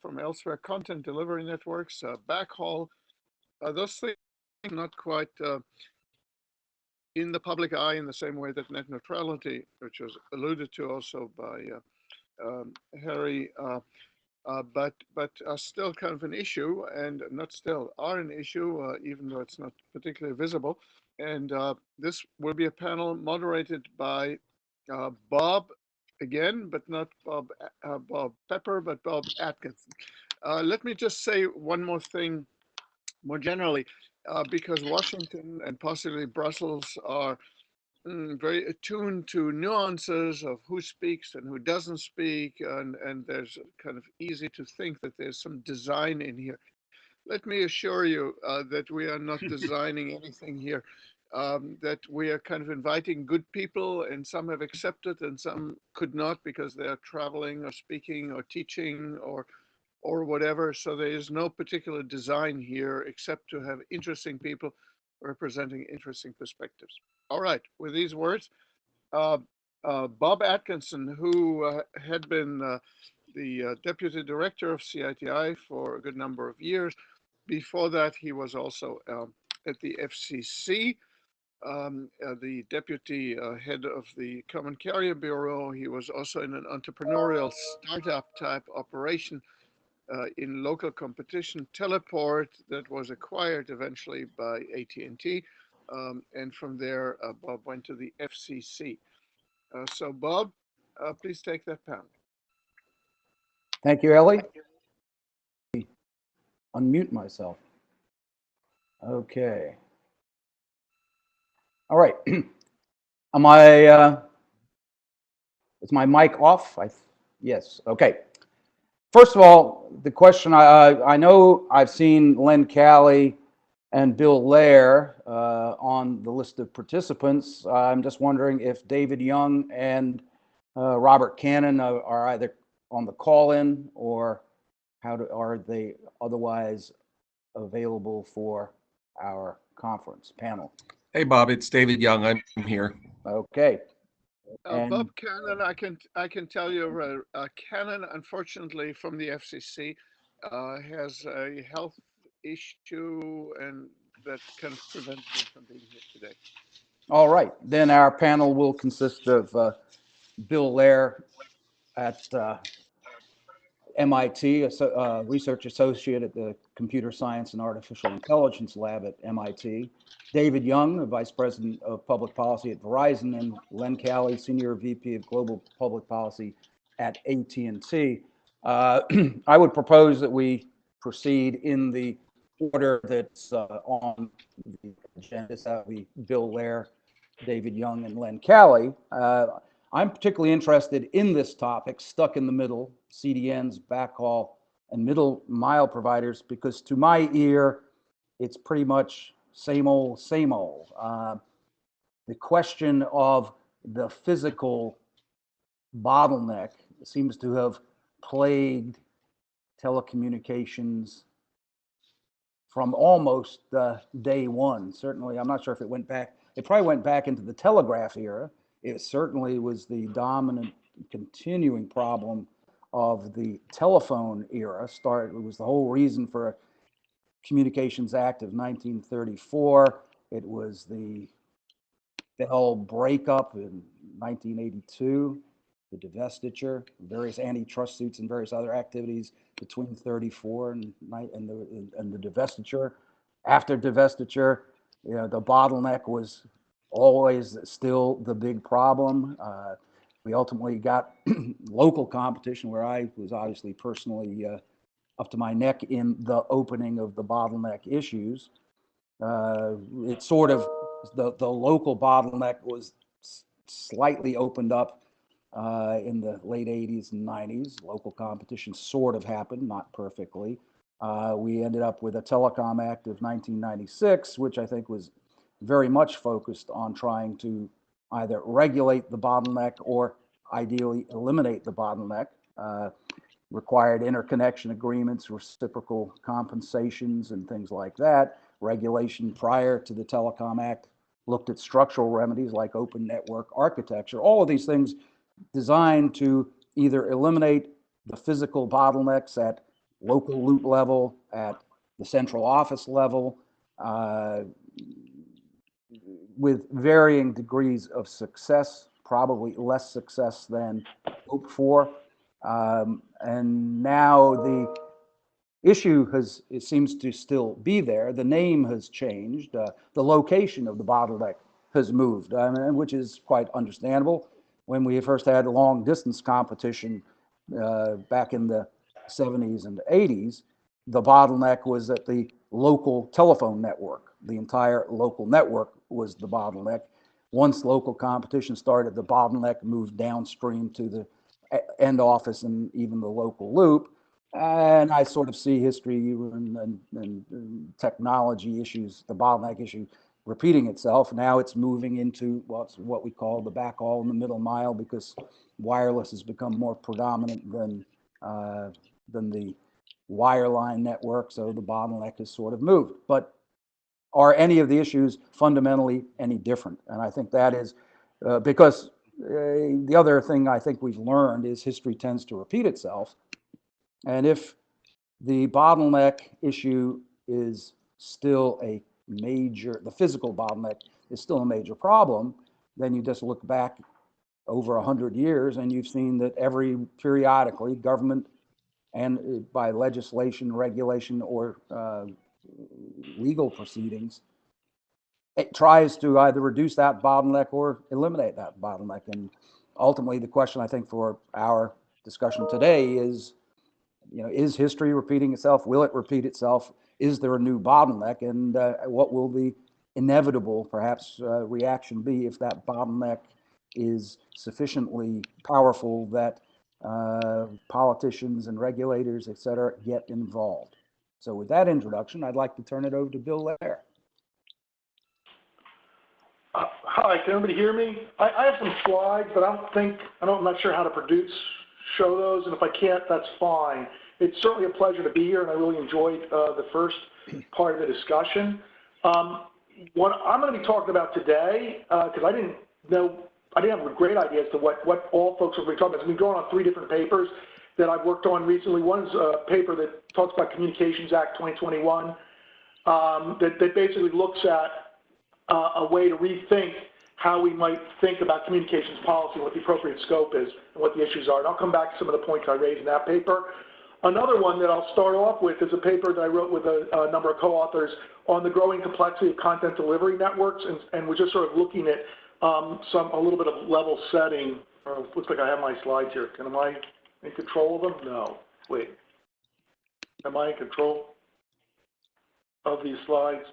from elsewhere, content delivery networks, backhaul. Those things are not quite in the public eye in the same way that net neutrality, which was alluded to also by Harry, but are still kind of an issue, and not still are an issue, even though it's not particularly visible. And this will be a panel moderated by Bob again, but not Bob Pepper, but Bob Atkinson. Let me just say one more thing more generally, because Washington and possibly Brussels are very attuned to nuances of who speaks and who doesn't speak, and there's kind of easy to think that there's some design in here. Let me assure you that we are not designing anything here, that we are kind of inviting good people, and some have accepted and some could not because they are traveling or speaking or teaching or whatever. So there is no particular design here except to have interesting people representing interesting perspectives. All right, with these words, uh, Bob Atkinson, who had been the deputy director of CITI for a good number of years. Before that, he was also at the FCC, the deputy head of the Common Carrier Bureau. He was also in an entrepreneurial startup type operation in local competition, Teleport, that was acquired eventually by AT&T. And from there, Bob went to the FCC. So Bob, please take that panel. Thank you, Ellie. Unmute myself. Okay. All right. Am I, is my mic off? Yes, okay. First of all, the question, I know I've seen Len Cali and Bill Lehr on the list of participants. I'm just wondering if David Young and Robert Cannon are either on the call-in or are they otherwise available for our conference panel? Hey, Bob, it's David Young. I'm here. Okay. Bob Cannon, I can tell you, Cannon, unfortunately, from the FCC, has a health issue, and that kind of prevents him from being here today. All right, then our panel will consist of Bill Lehr at MIT, a research associate at the Computer Science and Artificial Intelligence Lab at MIT, David Young, the Vice President of Public Policy at Verizon, and Len Cali, Senior VP of Global Public Policy at AT&T. I would propose that we proceed in the order that's on the agenda. That would be Bill Lehr, David Young, and Len Cali. I'm particularly interested in this topic, stuck in the middle, CDNs, backhaul, and middle mile providers, because to my ear, it's pretty much same old, same old. The question of the physical bottleneck seems to have plagued telecommunications from almost day one. Certainly, I'm not sure if it went back, it probably went back into the telegraph era. It certainly was the dominant continuing problem of the telephone era. It was the whole reason for Communications Act of 1934. It was the whole breakup in 1982, the divestiture, various antitrust suits and various other activities between 34 and the divestiture. After divestiture, you know, the bottleneck was always still the big problem. We ultimately got local competition, where I was obviously personally up to my neck in the opening of the bottleneck issues. It sort of, the local bottleneck was slightly opened up in the late 80s and 90s. Local competition sort of happened, not perfectly. We ended up with a Telecom Act of 1996, which I think was very much focused on trying to either regulate the bottleneck or ideally eliminate the bottleneck. Required interconnection agreements, reciprocal compensations, and things like that. Regulation prior to the Telecom Act looked at structural remedies like open network architecture. All of these things designed to either eliminate the physical bottlenecks at local loop level, at the central office level, with varying degrees of success, probably less success than hoped for. And now the issue it seems to still be there. The name has changed. The location of the bottleneck has moved, which is quite understandable. When we first had long distance competition back in the 70s and 80s, the bottleneck was at the local telephone network. The entire local network was the bottleneck. Once local competition started, the bottleneck moved downstream to the end office and even the local loop. And I sort of see history and technology issues, the bottleneck issue, repeating itself. Now it's moving into what we call the backhaul in the middle mile, because wireless has become more predominant than the wireline network. So the bottleneck has sort of moved. But are any of the issues fundamentally any different? And I think that is because the other thing I think we've learned is history tends to repeat itself. And if the bottleneck issue is still a major, the physical bottleneck is still a major problem, then you just look back over 100 years and you've seen that periodically government, and by legislation, regulation, or legal proceedings, it tries to either reduce that bottleneck or eliminate that bottleneck. And ultimately the question I think for our discussion today is, is history repeating itself? Will it repeat itself? Is there a new bottleneck? And what will the inevitable, perhaps, reaction be if that bottleneck is sufficiently powerful that politicians and regulators, et cetera, get involved? So with that introduction, I'd like to turn it over to Bill Lehr. Hi, can everybody hear me? I have some slides, but I'm not sure how to show those, and if I can't, that's fine. It's certainly a pleasure to be here, and I really enjoyed the first part of the discussion. What I'm going to be talking about today, because I didn't have a great idea as to what all folks will be talking about. So we've gone on 3 different papers that I've worked on recently. One is a paper that talks about Communications Act 2021, that basically looks at a way to rethink how we might think about communications policy, what the appropriate scope is, and what the issues are. And I'll come back to some of the points I raised in that paper. Another one that I'll start off with is a paper that I wrote with a number of co-authors on the growing complexity of content delivery networks, and we're just sort of looking at a little bit of level setting. Looks like I have my slides here. Am I in control of them? No. Wait. Am I in control of these slides?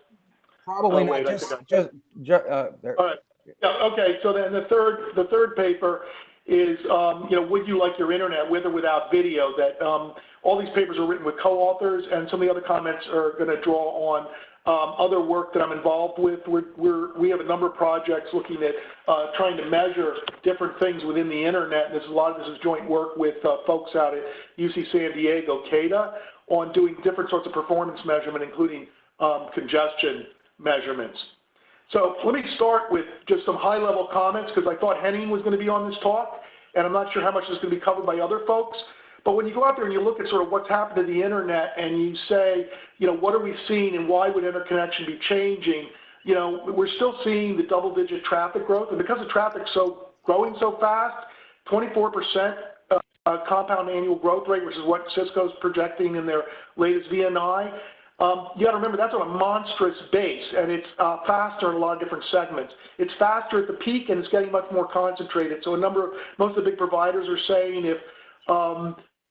Probably not. Wait, There. All right. Yeah, okay. So then the third paper is, would you like your internet with or without video? That all these papers are written with co-authors, and some of the other comments are going to draw on other work that I'm involved with. We have a number of projects looking at trying to measure different things within the internet. And a lot of this is joint work with folks out at UC San Diego, CADA, on doing different sorts of performance measurement, including congestion measurements. So let me start with just some high-level comments, because I thought Henning was going to be on this talk, and I'm not sure how much is going to be covered by other folks. But when you go out there and you look at sort of what's happened to the internet, and you say, what are we seeing and why would interconnection be changing? We're still seeing the double-digit traffic growth, and because the traffic's growing so fast, 24% compound annual growth rate, which is what Cisco's projecting in their latest VNI. You got to remember that's on a monstrous base, and it's faster in a lot of different segments. It's faster at the peak, and it's getting much more concentrated. So most of the big providers are saying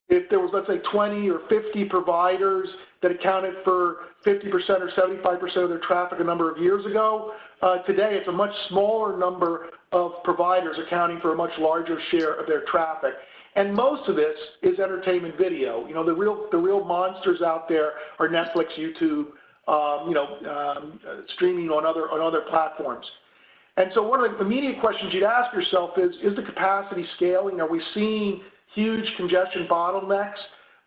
if there was, let's say, 20 or 50 providers that accounted for 50% or 75% of their traffic a number of years ago, today it's a much smaller number of providers accounting for a much larger share of their traffic. And most of this is entertainment video. The real monsters out there are Netflix, YouTube, streaming on other platforms. And so one of the immediate questions you'd ask yourself is the capacity scaling? Are we seeing huge congestion bottlenecks?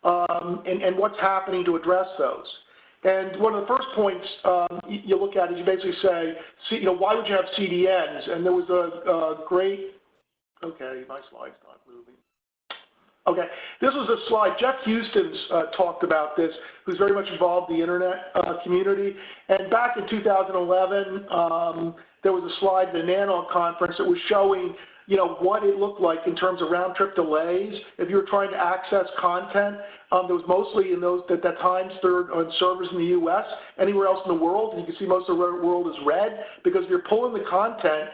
And what's happening to address those? And one of the first points you look at is you basically say, why would you have CDNs? And there was a great, okay, my slide's not moving. Okay, this was a slide, Jeff Houston's talked about this, who's very much involved in the internet community. And back in 2011, there was a slide at the NANOG conference that was showing, you know, what it looked like in terms of round trip delays. If you were trying to access content, there was mostly in those, at that time, on servers in the US, anywhere else in the world, and you can see most of the world is red, because if you're pulling the content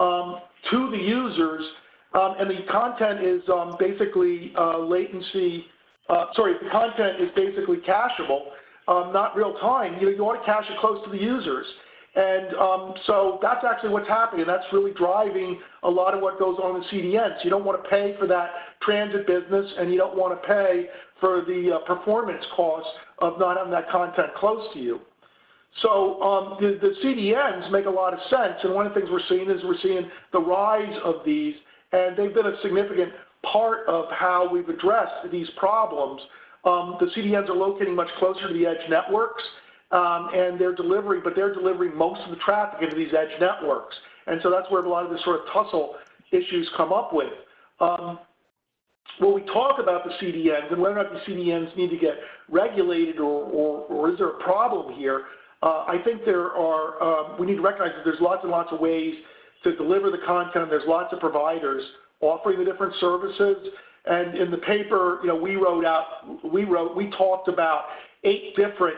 to the users, and the content is basically the content is basically cacheable, not real time, you want to cache it close to the users. And so that's actually what's happening, and that's really driving a lot of what goes on in CDNs. You don't want to pay for that transit business, and you don't want to pay for the performance costs of not having that content close to you. So the CDNs make a lot of sense, and one of the things we're seeing the rise of these, and they've been a significant part of how we've addressed these problems. The CDNs are locating much closer to the edge networks, and they're delivering most of the traffic into these edge networks. And so that's where a lot of the sort of tussle issues come up with. When we talk about the CDNs and whether or not the CDNs need to get regulated or is there a problem here, I think there are, we need to recognize that there's lots and lots of ways to deliver the content. There's lots of providers offering the different services. And in the paper, you know, we talked about 8 different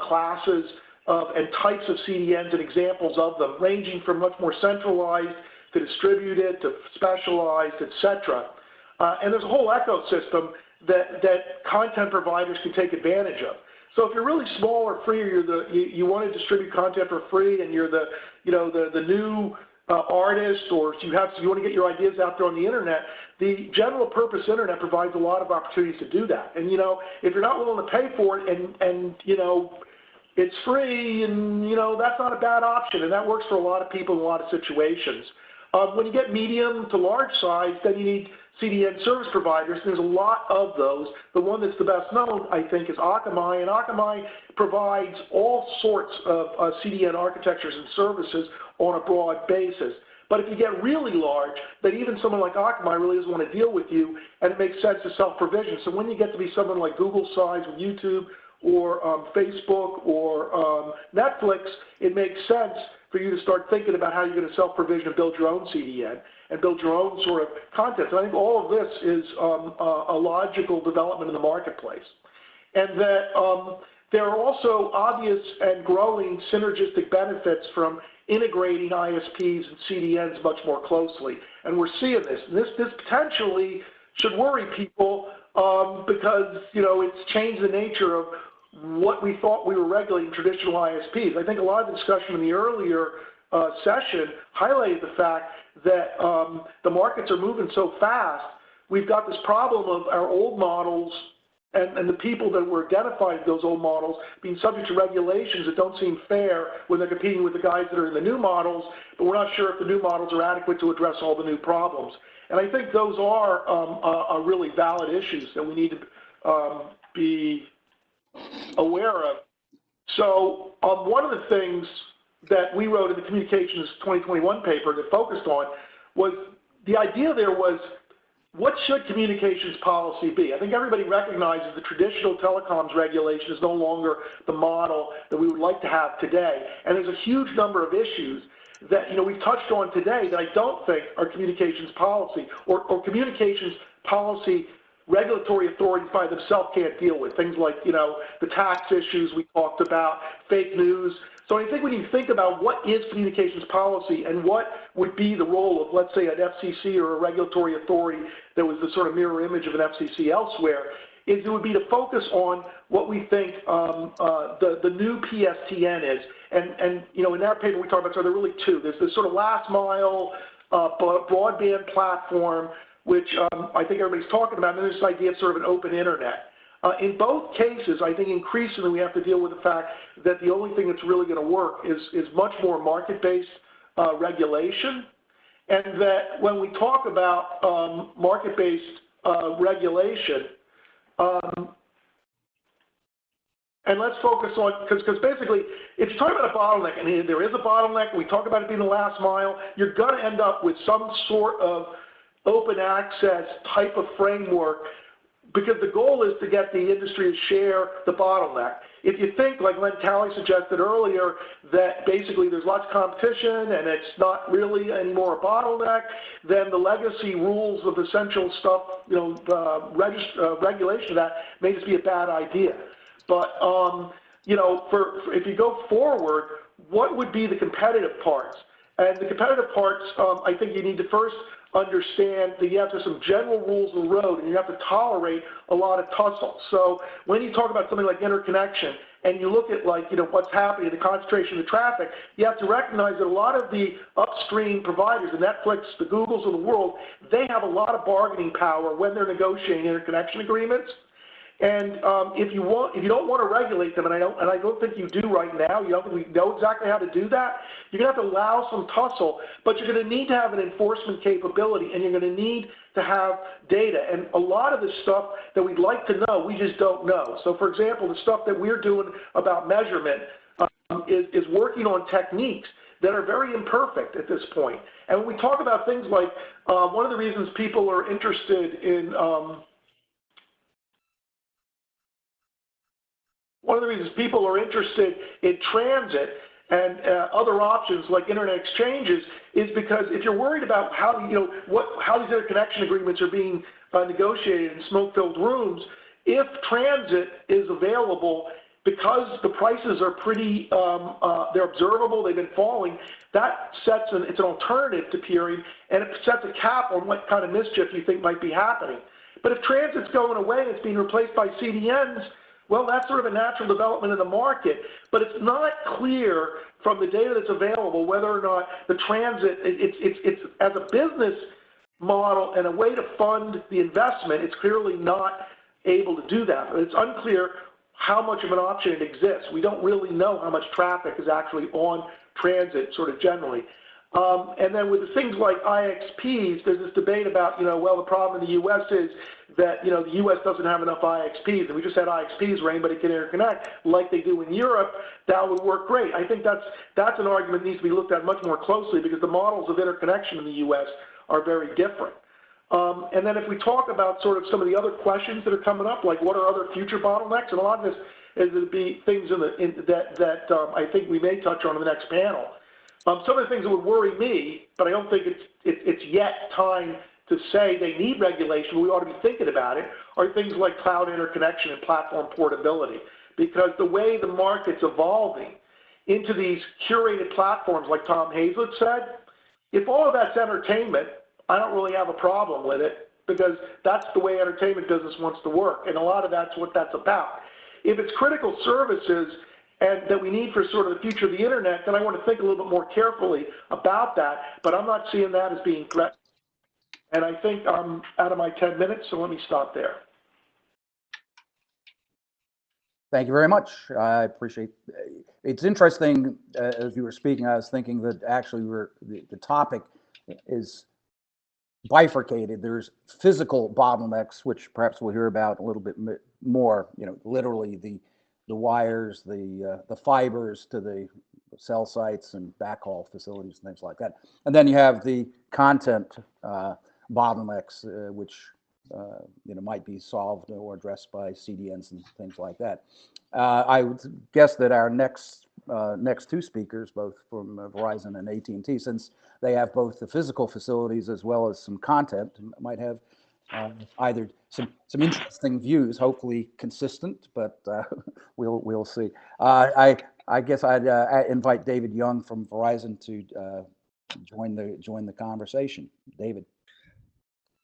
classes and types of CDNs and examples of them, ranging from much more centralized to distributed to specialized, et cetera. And there's a whole ecosystem that content providers can take advantage of. So if you're really small or free, or you want to distribute content for free, and you're the new artist, or you want to get your ideas out there on the internet, the general purpose internet provides a lot of opportunities to do that. And if you're not willing to pay for it, and it's free, and that's not a bad option, and that works for a lot of people in a lot of situations. When you get medium to large size, then you need CDN service providers. There's a lot of those. The one that's the best known, I think, is Akamai, and Akamai provides all sorts of CDN architectures and services on a broad basis. But if you get really large, then even someone like Akamai really doesn't want to deal with you, and it makes sense to self-provision. So when you get to be someone like Google size with YouTube, or Facebook, or Netflix, it makes sense for you to start thinking about how you're going to self-provision and build your own CDN and build your own sort of content. So I think all of this is a logical development in the marketplace. And that there are also obvious and growing synergistic benefits from integrating ISPs and CDNs much more closely. And we're seeing this. And this potentially should worry people because, it's changed the nature of what we thought we were regulating traditional ISPs. I think a lot of the discussion in the earlier session highlighted the fact that the markets are moving so fast. We've got this problem of our old models and the people that were identified those old models being subject to regulations that don't seem fair when they're competing with the guys that are in the new models, but we're not sure if the new models are adequate to address all the new problems. And I think those are really valid issues that we need to be aware of. So one of the things that we wrote in the Communications 2021 paper that focused on was the idea there was, what should communications policy be? I think everybody recognizes the traditional telecoms regulation is no longer the model that we would like to have today. And there's a huge number of issues that we've touched on today that I don't think are communications policy or communications policy regulatory authorities by themselves can't deal with. Things like, the tax issues we talked about, fake news. So I think when you think about what is communications policy and what would be the role of, let's say, an FCC or a regulatory authority that was the sort of mirror image of an FCC elsewhere, it would be to focus on what we think the new PSTN is. And in our paper we talk about, so there are really two. There's this sort of last mile broadband platform, which I think everybody's talking about, and then this idea of sort of an open internet. In both cases, I think increasingly we have to deal with the fact that the only thing that's really going to work is much more market-based regulation, and that when we talk about market-based regulation, and let's focus on, because basically, if you're talking about a bottleneck, and there is a bottleneck, and we talk about it being the last mile, you're going to end up with some sort of open access type of framework because the goal is to get the industry to share the bottleneck. If you think, like Len Cali suggested earlier, that basically there's lots of competition and it's not really anymore a bottleneck, then the legacy rules of essential stuff, regulation of that may just be a bad idea. But, if you go forward, what would be the competitive parts? And the competitive parts, I think you need to first understand that you have to some general rules of the road, and you have to tolerate a lot of tussle. So when you talk about something like interconnection, and you look at what's happening, the concentration of traffic, you have to recognize that a lot of the upstream providers, the Netflix, the Googles of the world, they have a lot of bargaining power when they're negotiating interconnection agreements. And if you don't want to regulate them, and I don't think you do right now, you don't think we know exactly how to do that, you're going to have to allow some tussle, but you're going to need to have an enforcement capability, and you're going to need to have data. And a lot of the stuff that we'd like to know, we just don't know. So for example, the stuff that we're doing about measurement is working on techniques that are very imperfect at this point. And when we talk about things like, one of the reasons people are interested in transit and other options like internet exchanges is because if you're worried about how these interconnection agreements are being negotiated in smoke-filled rooms, if transit is available because the prices are pretty, they're observable, they've been falling, that sets it's an alternative to peering, and it sets a cap on what kind of mischief you think might be happening. But if transit's going away and it's being replaced by CDNs, well, that's sort of a natural development in the market, but it's not clear from the data that's available whether or not the transit, it's as a business model and a way to fund the investment, it's clearly not able to do that. But it's unclear how much of an option it exists. We don't really know how much traffic is actually on transit sort of generally. And then with the things like IXPs, there's this debate about, well, the problem in the U.S. is that, the U.S. doesn't have enough IXPs. If we just had IXPs where anybody can interconnect like they do in Europe, that would work great. I think that's an argument that needs to be looked at much more closely because the models of interconnection in the U.S. are very different. And then if we talk about sort of some of the other questions that are coming up, like what are other future bottlenecks, and a lot of this is to be things that I think we may touch on in the next panel. Some of the things that would worry me, but I don't think it's yet time to say they need regulation, we ought to be thinking about it, are things like cloud interconnection and platform portability. Because the way the market's evolving into these curated platforms, like Tom Hazlett said, if all of that's entertainment, I don't really have a problem with it because that's the way entertainment business wants to work. And a lot of that's what that's about. If it's critical services and that we need for sort of the future of the internet, then I want to think a little bit more carefully about that, but I'm not seeing that as being threatened. And I think I'm out of my 10 minutes, so let me stop there. Thank you very much. I appreciate it. It's interesting, as you were speaking, I was thinking that actually the topic is bifurcated. There's physical bottlenecks, which perhaps we'll hear about a little bit more, literally the wires, the fibers to the cell sites and backhaul facilities and things like that. And then you have the content bottlenecks, which might be solved or addressed by CDNs and things like that. I would guess that our next two speakers, both from Verizon and AT&T, since they have both the physical facilities as well as some content, might have either some interesting views, hopefully consistent, but we'll see. I guess I'd invite David Young from Verizon to join the conversation. David.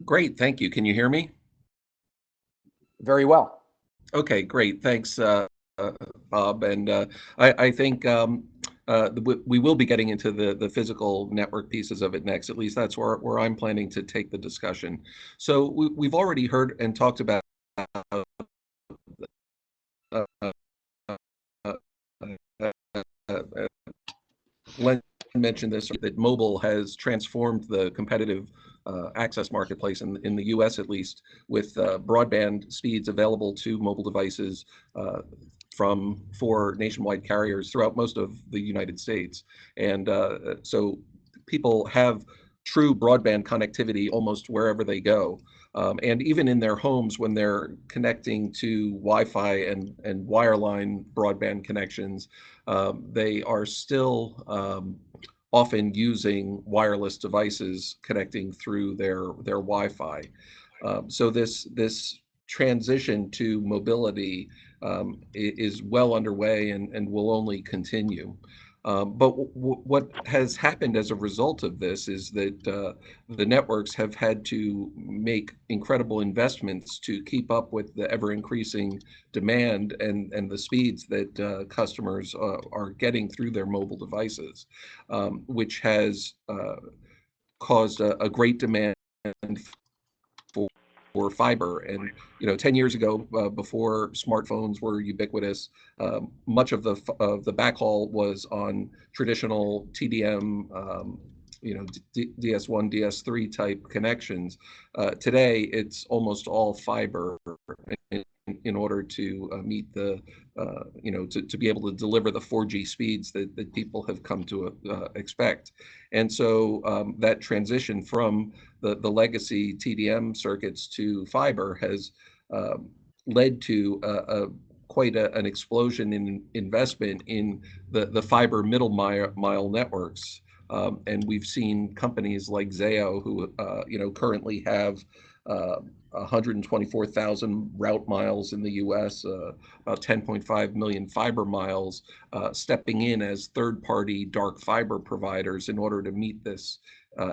Great, thank you. Can you hear me? Very well. Okay, great. Thanks, Bob. And I think we will be getting into the physical network pieces of it next. At least that's where I'm planning to take the discussion. So we've already heard and talked about Len mentioned this, that mobile has transformed the competitive access marketplace in the US, at least, with broadband speeds available to mobile devices from 4 nationwide carriers throughout most of the United States. And so people have true broadband connectivity almost wherever they go. And even in their homes, when they're connecting to Wi-Fi and wireline broadband connections, they are still often using wireless devices connecting through their Wi-Fi. So this transition to mobility is well underway and will only continue. But what has happened as a result of this is that the networks have had to make incredible investments to keep up with the ever-increasing demand and the speeds that customers are getting through their mobile devices, which has caused a great demand for fiber. And 10 years ago, before smartphones were ubiquitous, much of the backhaul was on traditional TDM, DS1, DS3 type connections. Today, it's almost all fiber in order to meet the, to be able to deliver the 4G speeds that people have come to expect. And so that transition from the legacy TDM circuits to fiber has led to quite an explosion in investment in the fiber middle mile networks. And we've seen companies like Zayo, who currently have 124,000 route miles in the U.S., about 10.5 million fiber miles, stepping in as third-party dark fiber providers in order to meet this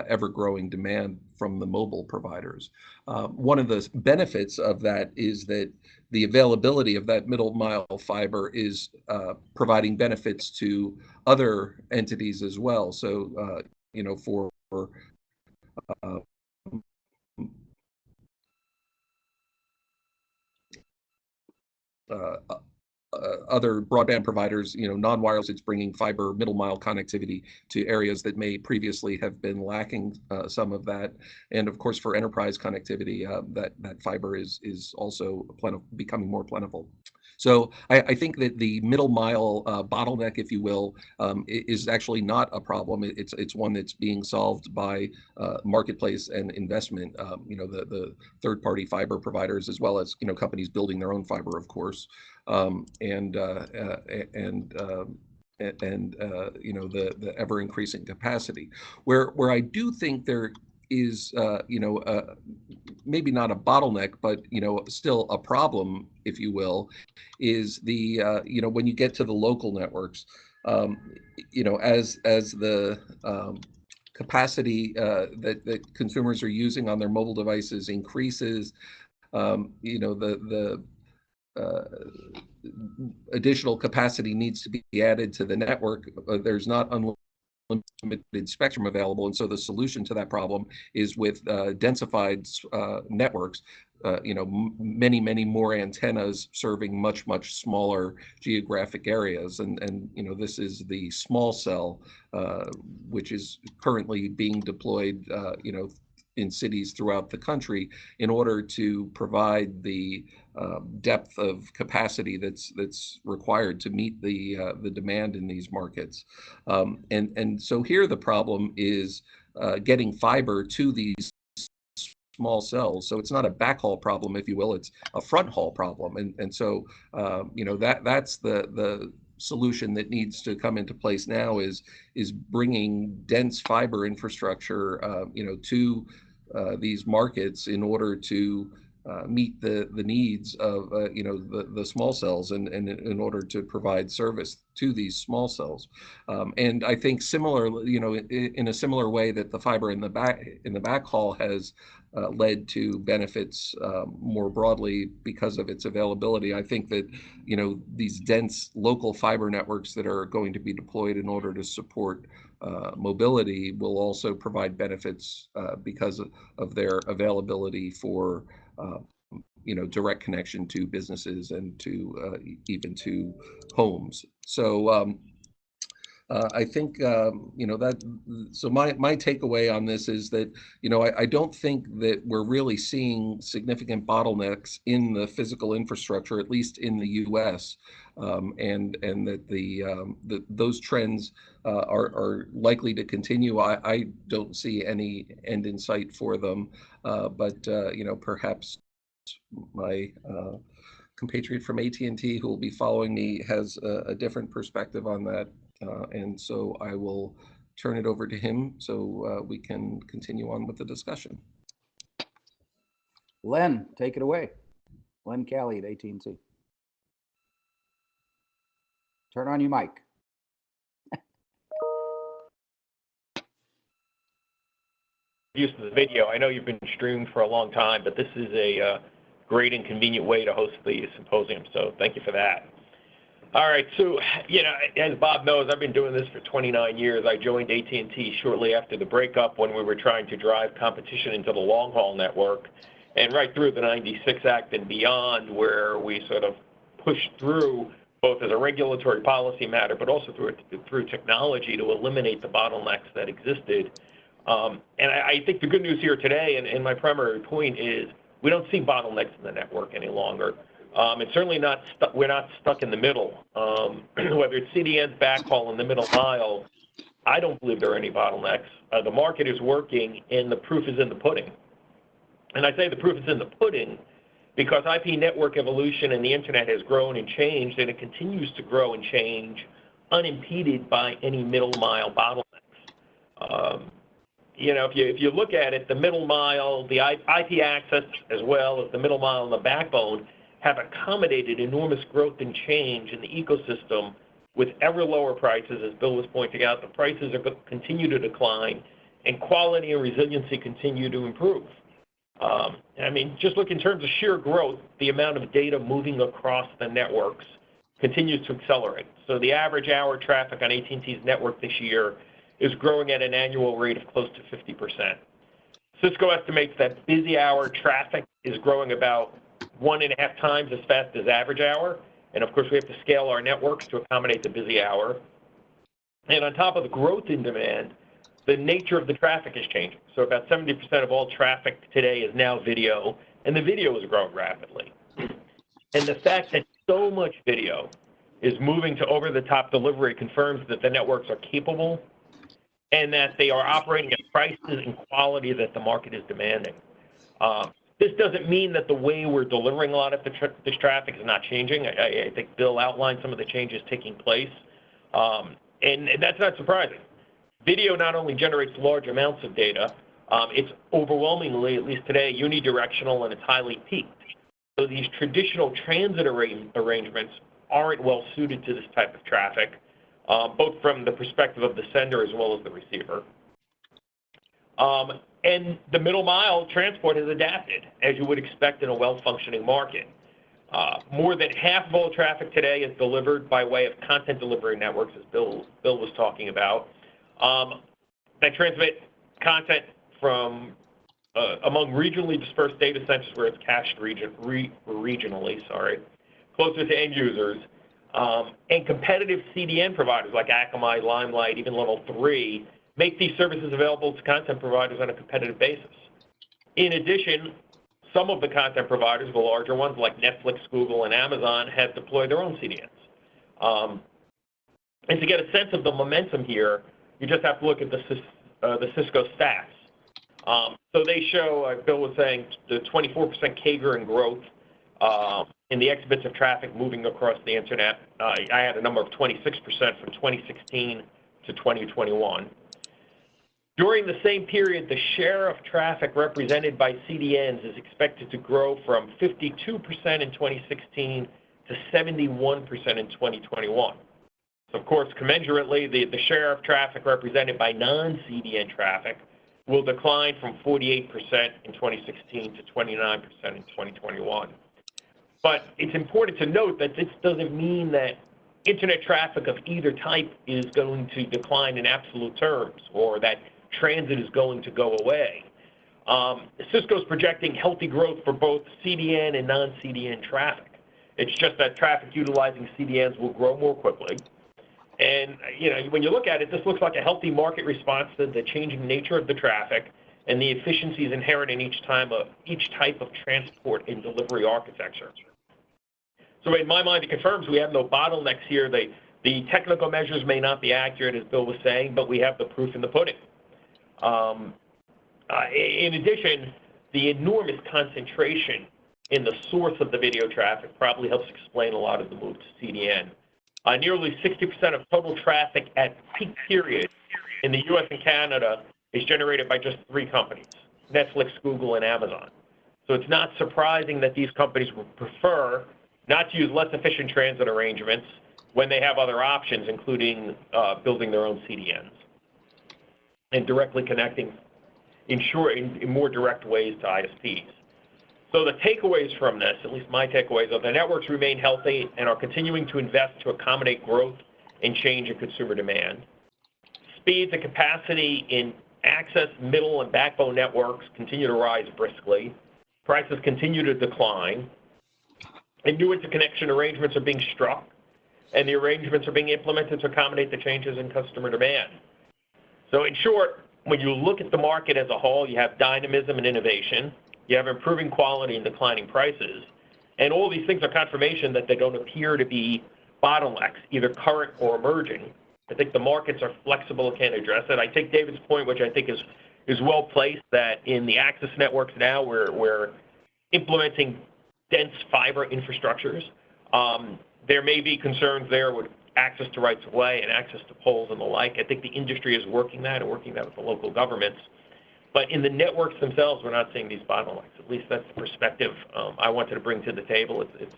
ever-growing demand from the mobile providers. One of the benefits of that is that the availability of that middle mile fiber is providing benefits to other entities as well. So, for other broadband providers, non-wireless, it's bringing fiber middle mile connectivity to areas that may previously have been lacking some of that. And of course, for enterprise connectivity, that fiber is also becoming more plentiful. So I think that the middle mile bottleneck, if you will, is actually not a problem. It's one that's being solved by marketplace and investment. The third-party fiber providers, as well as companies building their own fiber, of course, and the ever-increasing capacity. Where I do think there is maybe not a bottleneck, but still a problem, if you will, is the when you get to the local networks, as the capacity that consumers are using on their mobile devices increases, the additional capacity needs to be added to the network. There's not unlimited spectrum available, and so the solution to that problem is with densified networks. Many more antennas serving much smaller geographic areas, and this is the small cell, which is currently being deployed in cities throughout the country in order to provide the depth of capacity that's required to meet the demand in these markets. And so here the problem is getting fiber to these small cells. So it's not a backhaul problem, if you will, it's a front haul problem. And so that's the solution that needs to come into place now is bringing dense fiber infrastructure to these markets in order to meet the needs of the small cells and in order to provide service to these small cells. And I think similarly, in a similar way that the fiber in the backhaul has led to benefits more broadly because of its availability, I think that these dense local fiber networks that are going to be deployed in order to support mobility will also provide benefits because of their availability for direct connection to businesses and to even to homes. So I think, so my takeaway on this is that, I don't think that we're really seeing significant bottlenecks in the physical infrastructure, at least in the US, and that those trends are likely to continue. I don't see any end in sight for them, but perhaps my compatriot from AT&T who will be following me has a different perspective on that. And so I will turn it over to him so we can continue on with the discussion. Len, take it away. Len Cali at AT&T. Turn on your mic. Use of the video. I know you've been streaming for a long time, but this is a great and convenient way to host the symposium, so thank you for that. All right, so, as Bob knows, I've been doing this for 29 years. I joined AT&T shortly after the breakup when we were trying to drive competition into the long-haul network, and right through the 96 Act and beyond, where we sort of pushed through, both as a regulatory policy matter, but also through technology to eliminate the bottlenecks that existed. And I think the good news here today, and my primary point is, we don't see bottlenecks in the network any longer. It's certainly not we're not stuck in the middle. Whether it's CDNs, backhaul in the middle mile, I don't believe there are any bottlenecks. The market is working, and the proof is in the pudding. And I say the proof is in the pudding because IP network evolution and the internet has grown and changed, and it continues to grow and change unimpeded by any middle mile bottlenecks. If you look at it, the middle mile, the IP access, as well as the middle mile and the backbone, have accommodated enormous growth and change in the ecosystem with ever lower prices. As Bill was pointing out, the prices continue to decline, and quality and resiliency continue to improve. Just look in terms of sheer growth, the amount of data moving across the networks continues to accelerate. So the average hour traffic on AT&T's network this year is growing at an annual rate of close to 50%. Cisco estimates that busy hour traffic is growing about 1.5 times as fast as average hour. And of course, we have to scale our networks to accommodate the busy hour. And on top of the growth in demand, the nature of the traffic is changing. So about 70% of all traffic today is now video, and the video is growing rapidly. And the fact that so much video is moving to over-the-top delivery confirms that the networks are capable and that they are operating at prices and quality that the market is demanding. This doesn't mean that the way we're delivering a lot of this traffic is not changing. I think Bill outlined some of the changes taking place, and that's not surprising. Video not only generates large amounts of data, it's overwhelmingly, at least today, unidirectional, and it's highly peaked. So these traditional transit arrangements aren't well suited to this type of traffic, both from the perspective of the sender as well as the receiver. And the middle mile transport has adapted, as you would expect in a well-functioning market. More than half of all traffic today is delivered by way of content delivery networks, as Bill was talking about, that transmit content from among regionally dispersed data centers where it's cached regionally, closer to end users. And competitive CDN providers like Akamai, Limelight, even Level 3, make these services available to content providers on a competitive basis. In addition, some of the content providers, the larger ones like Netflix, Google, and Amazon, have deployed their own CDNs. And to get a sense of the momentum here, you just have to look at the Cisco stats. So they show, Bill was saying, the 24% CAGR in growth in the exabytes of traffic moving across the internet. I had a number of 26% from 2016 to 2021. During the same period, the share of traffic represented by CDNs is expected to grow from 52% in 2016 to 71% in 2021. So of course, commensurately, the share of traffic represented by non-CDN traffic will decline from 48% in 2016 to 29% in 2021. But it's important to note that this doesn't mean that internet traffic of either type is going to decline in absolute terms or that transit is going to go away. Cisco's projecting healthy growth for both CDN and non-CDN traffic. It's just that traffic utilizing CDNs will grow more quickly. And when you look at it, this looks like a healthy market response to the changing nature of the traffic and the efficiencies inherent in each type of transport and delivery architecture. So in my mind, it confirms we have no bottlenecks here. The technical measures may not be accurate, as Bill was saying, but we have the proof in the pudding. In addition, the enormous concentration in the source of the video traffic probably helps explain a lot of the move to CDN. Nearly 60% of total traffic at peak period in the US and Canada is generated by just 3 companies, Netflix, Google, and Amazon. So it's not surprising that these companies would prefer not to use less efficient transit arrangements when they have other options, including building their own CDNs and directly connecting in more direct ways to ISPs. So the takeaways from this, at least my takeaways, are the networks remain healthy and are continuing to invest to accommodate growth and change in consumer demand. Speeds and capacity in access, middle, and backbone networks continue to rise briskly. Prices continue to decline. And new interconnection arrangements are being struck, and the arrangements are being implemented to accommodate the changes in customer demand. So in short, when you look at the market as a whole, you have dynamism and innovation. You have improving quality and declining prices. And all these things are confirmation that they don't appear to be bottlenecks, either current or emerging. I think the markets are flexible and can address it. I take David's point, which I think is well placed, that in the access networks now we're implementing dense fiber infrastructures. There may be concerns there with access to rights of way and access to poles and the like. I think the industry is working that with the local governments. But in the networks themselves, we're not seeing these bottlenecks. At least that's the perspective I wanted to bring to the table. It's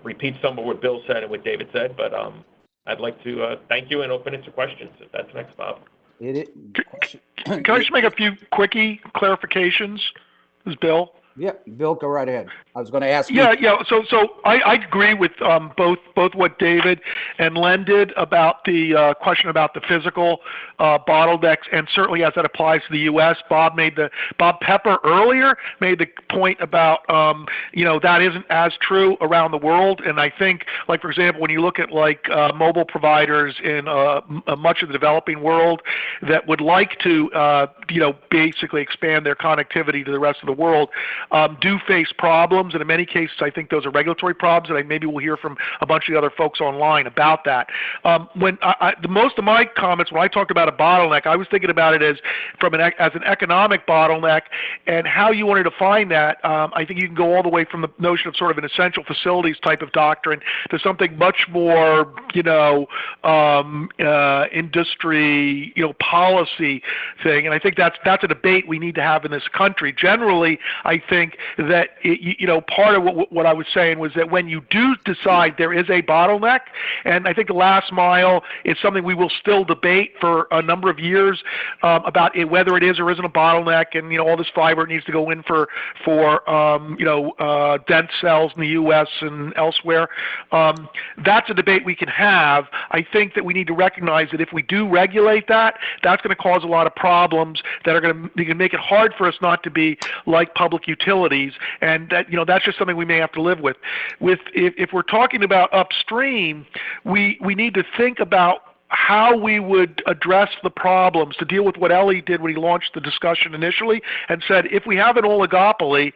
repeat some of what Bill said and what David said, but I'd like to thank you and open it to questions, if that's next, Bob. Can I just make a few quickie clarifications? This is Bill. Yeah, Bill, go right ahead. I was going to ask. Yeah. So I agree with both what David and Len did about the question about the physical bottlenecks, and certainly as that applies to the U.S. Bob Pepper earlier made the point about that isn't as true around the world, and I think, like, for example, when you look at mobile providers in much of the developing world that would like to basically expand their connectivity to the rest of the world, do face problems, and in many cases I think those are regulatory problems, and maybe we'll hear from a bunch of the other folks online about that. When most of my comments, when I talked about a bottleneck, I was thinking about it as an economic bottleneck, and how you want to define that. I think you can go all the way from the notion of sort of an essential facilities type of doctrine to something much more industry policy thing, and I think that's a debate we need to have in this country. Generally, I think that part of what I was saying was that when you do decide there is a bottleneck, and I think the last mile is something we will still debate for a number of years about whether it is or isn't a bottleneck, and all this fiber needs to go in for dense cells in the U.S. and elsewhere. That's a debate we can have. I think that we need to recognize that if we do regulate that, that's going to cause a lot of problems that are going to make it hard for us not to be like public utilities, and that's just something we may have to live with. If we're talking about upstream, we need to think about how we would address the problems to deal with what Ellie did when he launched the discussion initially and said, if we have an oligopoly,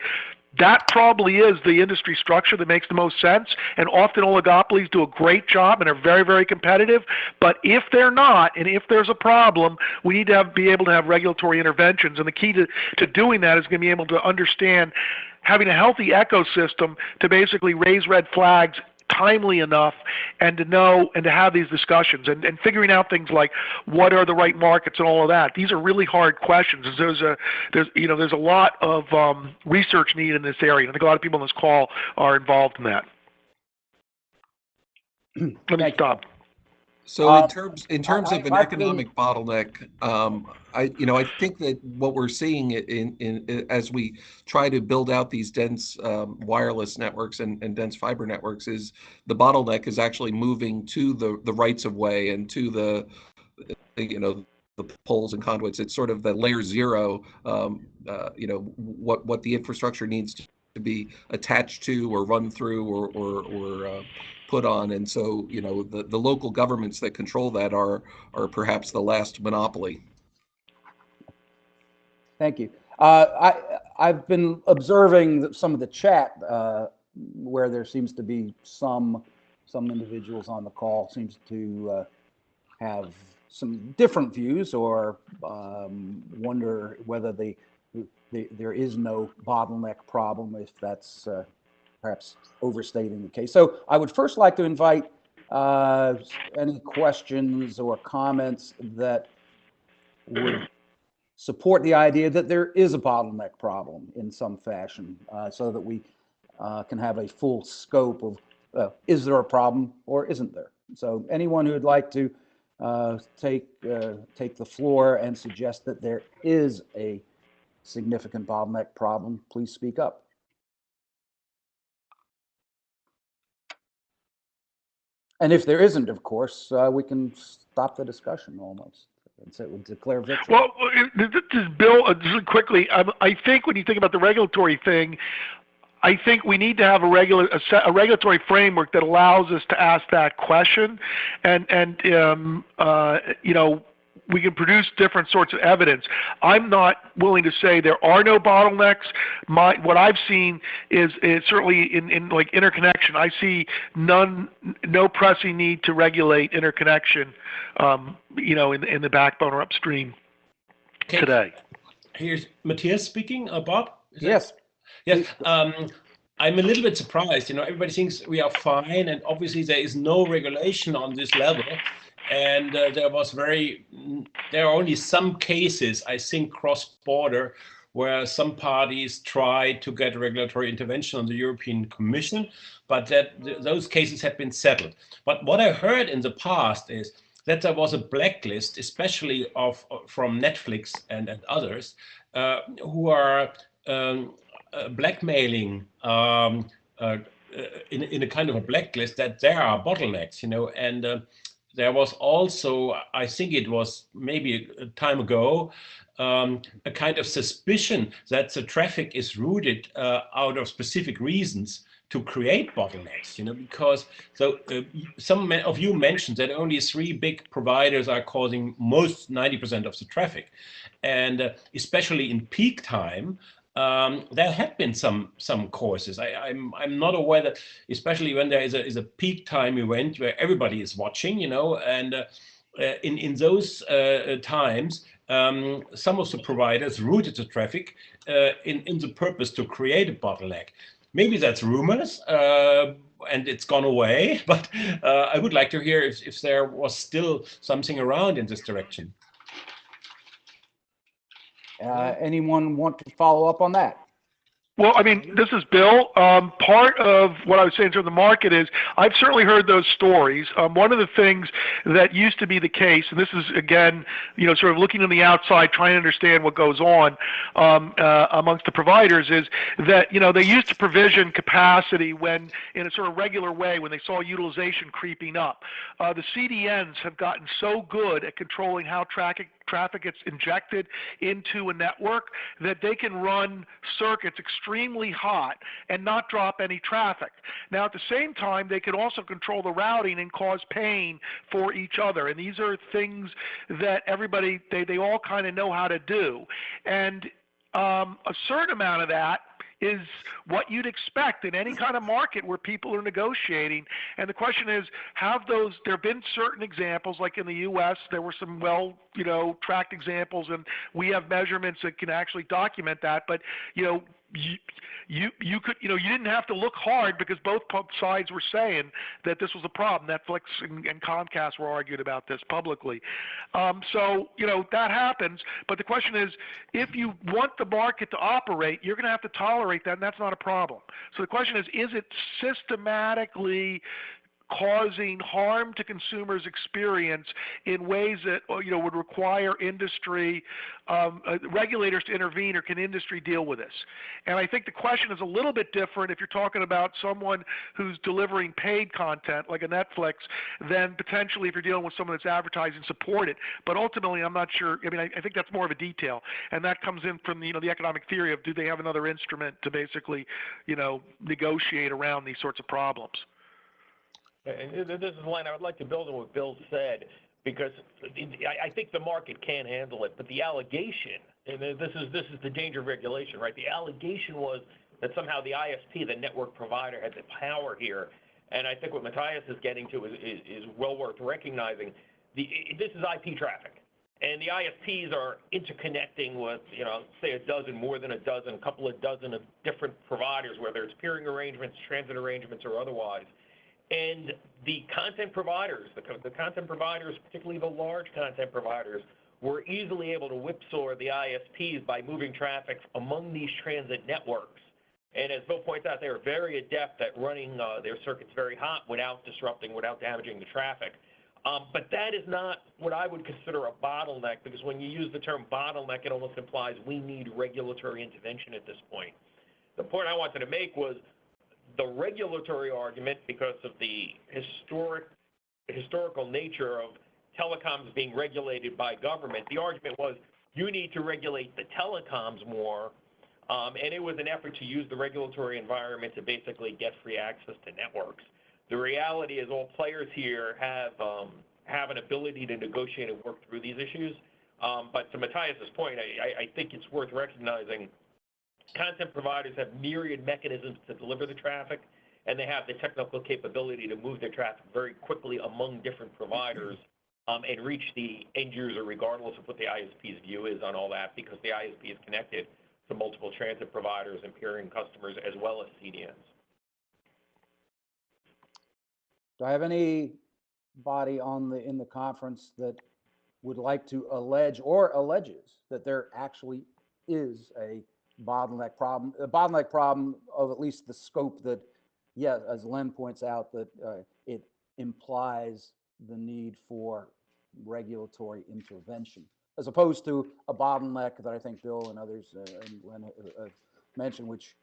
that probably is the industry structure that makes the most sense, and often oligopolies do a great job and are very, very competitive. But if they're not, and if there's a problem, we need to be able to have regulatory interventions, and the key to doing that is going to be able to understand having a healthy ecosystem to basically raise red flags timely enough, and to know and to have these discussions, and figuring out things like what are the right markets and all of that. These are really hard questions. There's a lot of research needed in this area. I think a lot of people on this call are involved in that. Let me stop. So in terms of an economic bottleneck, I think that what we're seeing as we try to build out these dense wireless networks and dense fiber networks is the bottleneck is actually moving to the rights of way and to the poles and conduits. It's sort of the layer zero, what the infrastructure needs to be attached to or run through or put on. And so, you know, the local governments that control that are perhaps the last monopoly. Thank you. I've been observing some of the chat where there seems to be some individuals on the call seems to have some different views or wonder whether there is no bottleneck problem, if that's perhaps overstating the case. So I would first like to invite any questions or comments that would support the idea that there is a bottleneck problem in some fashion, so that we can have a full scope of is there a problem or isn't there? So anyone who would like to take the floor and suggest that there is a significant bottleneck problem, please speak up. And if there isn't, of course, we can stop the discussion almost and say we'll declare victory. Well, this is Bill, just quickly, I think when you think about the regulatory thing, I think we need to have a regulatory framework that allows us to ask that question, and you know, we can produce different sorts of evidence. I'm not willing to say there are no bottlenecks. What I've seen is certainly in like interconnection. I see no pressing need to regulate interconnection, you know, in the backbone or upstream today. Here's Matthias speaking. Bob? Yes. Yes. I'm a little bit surprised. You know, everybody thinks we are fine, and obviously there is no regulation on this level. And there are only some cases, I think, cross-border, where some parties try to get regulatory intervention on the European Commission, but those cases have been settled. But what I heard in the past is that there was a blacklist, especially from Netflix and others, who are blackmailing in a kind of a blacklist, that there are bottlenecks, you know, and there was also, I think it was maybe a time ago, a kind of suspicion that the traffic is routed out of specific reasons to create bottlenecks, you know, because some of you mentioned that only 3 big providers are causing 90% of the traffic. And especially in peak time, there have been some causes. I'm not aware that, especially when there is a peak time event where everybody is watching, you know, and in those times, some of the providers routed the traffic in the purpose to create a bottleneck. Maybe that's rumors, and it's gone away, but I would like to hear if there was still something around in this direction. Anyone want to follow up on that? Well, I mean, this is Bill. Part of what I was saying to the market is I've certainly heard those stories. One of the things that used to be the case, and this is, again, you know, sort of looking on the outside, trying to understand what goes on amongst the providers, is that, you know, they used to provision capacity when, in a sort of regular way, when they saw utilization creeping up. The CDNs have gotten so good at controlling how traffic gets injected into a network that they can run circuits extremely hot and not drop any traffic. Now, at the same time, they can also control the routing and cause pain for each other. And these are things that everybody, they all kind of know how to do. And a certain amount of that is what you'd expect in any kind of market where people are negotiating. And the question is, there have been certain examples, like in the U.S., there were some tracked examples, and we have measurements that can actually document that. But, you know, you didn't have to look hard because both sides were saying that this was a problem. Netflix and Comcast were arguing about this publicly. So, you know, that happens. But the question is, if you want the market to operate, you're going to have to tolerate that, and that's not a problem. So the question is it systematically causing harm to consumers' experience in ways that, you know, would require industry regulators to intervene, or can industry deal with this? And I think the question is a little bit different if you're talking about someone who's delivering paid content like a Netflix than potentially if you're dealing with someone that's advertising supported. But ultimately, I'm not sure. I mean, I think that's more of a detail, and that comes in from the economic theory of, do they have another instrument to basically, you know, negotiate around these sorts of problems? And this is Len. I would like to build on what Bill said, because I think the market can handle it. But the allegation, and this is the danger of regulation, right? The allegation was that somehow the ISP, the network provider, had the power here. And I think what Matthias is getting to is well worth recognizing. This is IP traffic. And the ISPs are interconnecting with, say more than a dozen, a couple of dozen of different providers, whether it's peering arrangements, transit arrangements, or otherwise. And the content providers, the content providers, particularly the large content providers, were easily able to whipsaw the ISPs by moving traffic among these transit networks. And as Bill points out, they are very adept at running their circuits very hot without disrupting, without damaging the traffic. But that is not what I would consider a bottleneck, because when you use the term bottleneck, it almost implies we need regulatory intervention at this point. The point I wanted to make was the regulatory argument, because of the historical nature of telecoms being regulated by government. The argument was you need to regulate the telecoms more, and it was an effort to use the regulatory environment to basically get free access to networks. The reality is all players here have an ability to negotiate and work through these issues. But to Matthias's point, I think it's worth recognizing content providers have myriad mechanisms to deliver the traffic, and they have the technical capability to move their traffic very quickly among different providers and reach the end user regardless of what the ISP's view is on all that, because the ISP is connected to multiple transit providers and peering customers as well as CDNs. Do I have anybody in the conference that would like to allege or alleges that there actually is a bottleneck problem of at least the scope that, yeah, as Len points out, that it implies the need for regulatory intervention, as opposed to a bottleneck that I think Bill and others and Len mentioned, which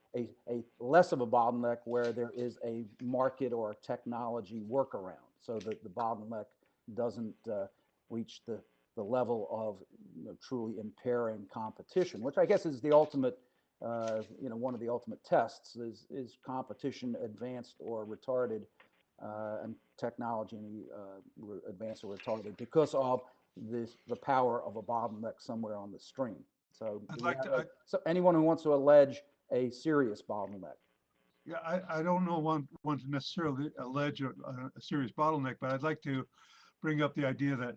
a less of a bottleneck where there is a market or technology workaround, so that the bottleneck doesn't reach the level of truly impairing competition, which I guess is the ultimate, one of the ultimate tests is competition advanced or retarded, and technology advanced or retarded because of the power of a bottleneck somewhere on the stream. So, so anyone who wants to allege a serious bottleneck. Yeah, I don't know want to necessarily allege a serious bottleneck, but I'd like to bring up the idea that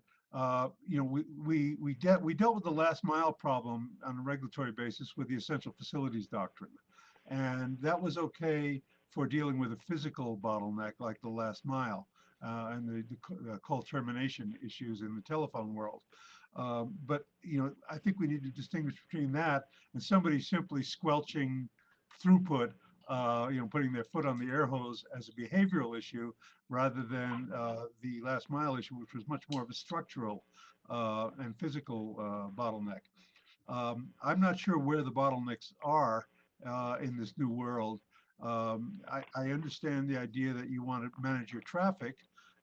we dealt with the last mile problem on a regulatory basis with the essential facilities doctrine, and that was okay for dealing with a physical bottleneck like the last mile and the call termination issues in the telephone world. But I think we need to distinguish between that and somebody simply squelching throughput, putting their foot on the air hose as a behavioral issue, rather than the last mile issue, which was much more of a structural and physical bottleneck. I'm not sure where the bottlenecks are in this new world. I understand the idea that you want to manage your traffic,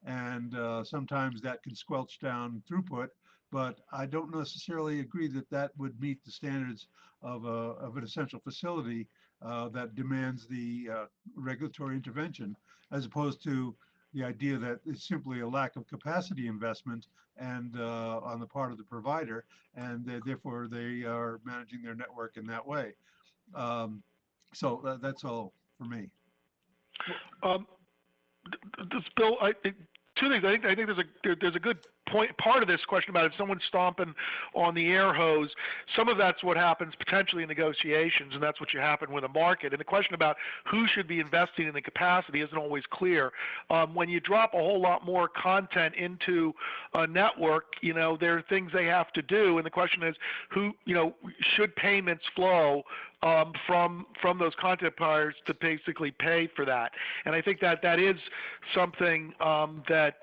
and sometimes that can squelch down throughput, but I don't necessarily agree that that would meet the standards of an essential facility that demands the regulatory intervention, as opposed to the idea that it's simply a lack of capacity investment and on the part of the provider, and therefore they are managing their network in that way. So that's all for me. This Bill, two things. I think there's a good part of this question about if someone's stomping on the air hose. Some of that's what happens potentially in negotiations, and that's what should happen with a market. And the question about who should be investing in the capacity isn't always clear. When you drop a whole lot more content into a network, there are things they have to do, and the question is who, should payments flow from those content providers to basically pay for that. And I think that is something that